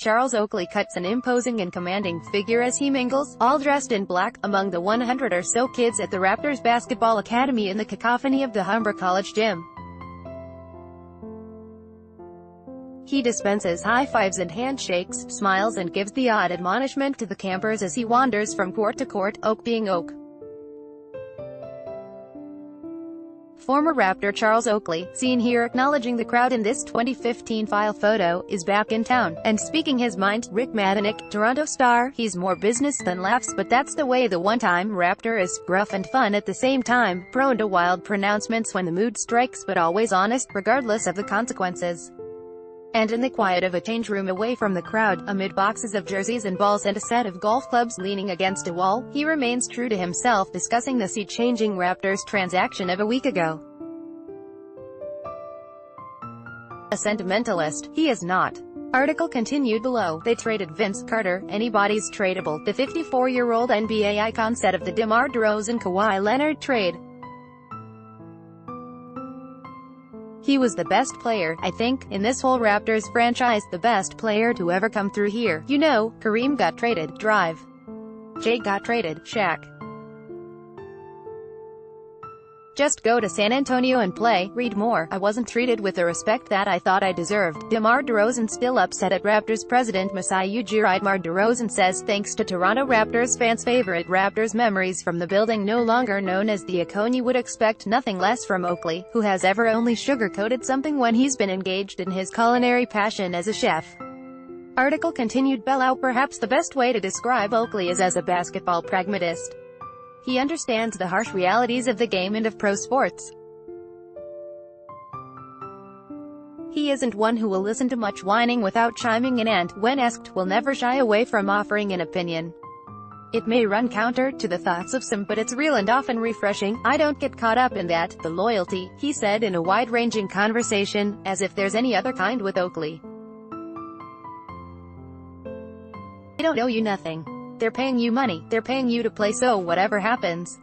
Charles Oakley cuts an imposing and commanding figure as he mingles, all dressed in black, among the 100 or so kids at the Raptors basketball academy in the cacophony of the Humber College gym. He dispenses high fives and handshakes, smiles and gives the odd admonishment to the campers as he wanders from court to court, Oak being Oak. Former Raptor Charles Oakley, seen here acknowledging the crowd in this 2015 file photo, is back in town, and speaking his mind. Rick Matanick, Toronto Star, he's more business than laughs, but that's the way the one-time Raptor is, gruff and fun at the same time, prone to wild pronouncements when the mood strikes but always honest, regardless of the consequences. And in the quiet of a change room away from the crowd, amid boxes of jerseys and balls and a set of golf clubs leaning against a wall, he remains true to himself, discussing the sea-changing Raptors transaction of a week ago. A sentimentalist, he is not. Article continued below. They traded Vince Carter, anybody's tradable. The 54-year-old NBA icon said of the DeMar DeRozan-Kawhi Leonard trade. He was the best player, I think, in this whole Raptors franchise, the best player to ever come through here. You know, Kareem got traded, Drive. Jay got traded, Shaq. Just go to San Antonio and play. Read more. I wasn't treated with the respect that I thought I deserved. DeMar DeRozan still upset at Raptors president Masai Ujiri. DeMar DeRozan says thanks to Toronto Raptors fans' favorite Raptors memories from the building no longer known as the Icon, you would expect nothing less from Oakley, who has ever only sugar-coated something when he's been engaged in his culinary passion as a chef. Article continued below. Perhaps the best way to describe Oakley is as a basketball pragmatist. He understands the harsh realities of the game and of pro sports. He isn't one who will listen to much whining without chiming in and, when asked, will never shy away from offering an opinion. It may run counter to the thoughts of some, but it's real and often refreshing. I don't get caught up in that, the loyalty, he said in a wide-ranging conversation, as if there's any other kind with Oakley. They don't owe you nothing. They're paying you money, they're paying you to play, so whatever happens.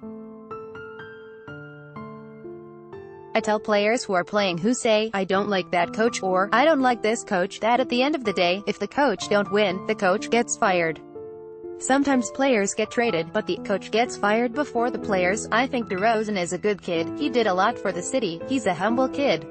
I tell players who are playing who say, I don't like that coach, or, I don't like this coach, that at the end of the day, if the coach don't win, the coach gets fired. Sometimes players get traded, but the coach gets fired before the players. I think DeRozan is a good kid, he did a lot for the city, he's a humble kid.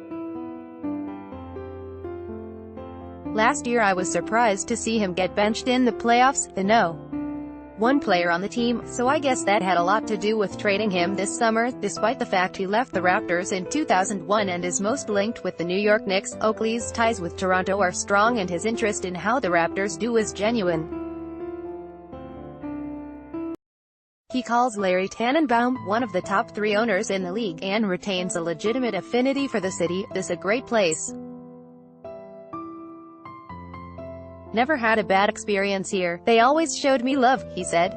Last year I was surprised to see him get benched in the playoffs, the No.1 player on the team, so I guess that had a lot to do with trading him this summer, despite the fact he left the Raptors in 2001 and is most linked with the New York Knicks. Oakley's ties with Toronto are strong and his interest in how the Raptors do is genuine. He calls Larry Tannenbaum one of the top 3 owners in the league, and retains a legitimate affinity for the city. This a great place. Never had a bad experience here. They always showed me love, he said.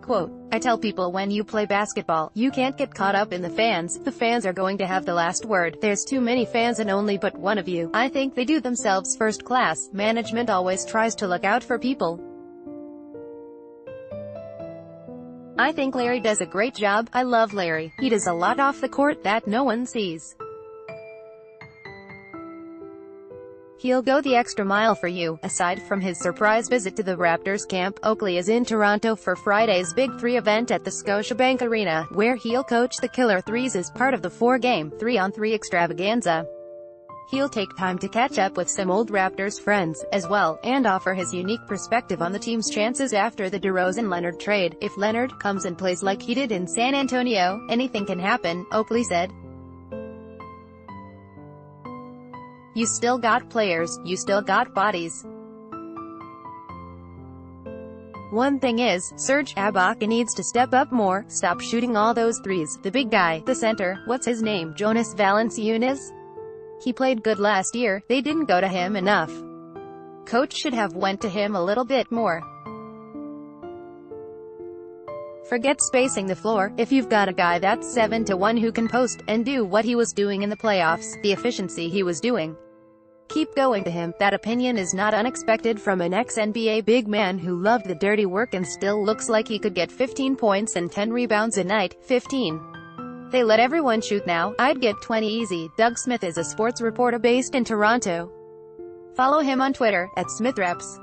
Quote, I tell people when you play basketball, you can't get caught up in the fans. The fans are going to have the last word. There's too many fans and only but one of you. I think they do themselves first class. Management always tries to look out for people. I think Larry does a great job. I love Larry. He does a lot off the court that no one sees. He'll go the extra mile for you. Aside from his surprise visit to the Raptors camp, Oakley is in Toronto for Friday's Big 3 event at the Scotiabank Arena, where he'll coach the Killer Threes as part of the 4-game, 3-on-3 extravaganza. He'll take time to catch up with some old Raptors friends, as well, and offer his unique perspective on the team's chances after the DeRozan-Leonard trade. If Leonard comes and plays like he did in San Antonio, anything can happen, Oakley said. You still got players, you still got bodies. One thing is, Serge Ibaka needs to step up more, stop shooting all those threes. The big guy, the center, what's his name, Jonas Valanciunas? He played good last year, they didn't go to him enough. Coach should have went to him a little bit more. Forget spacing the floor. If you've got a guy that's 7-1 who can post, and do what he was doing in the playoffs, the efficiency he was doing, keep going to him. That opinion is not unexpected from an ex-NBA big man who loved the dirty work and still looks like he could get 15 points and 10 rebounds a night. 15. They let everyone shoot now. I'd get 20 easy. Doug Smith is a sports reporter based in Toronto. Follow him on Twitter, @SmithReps.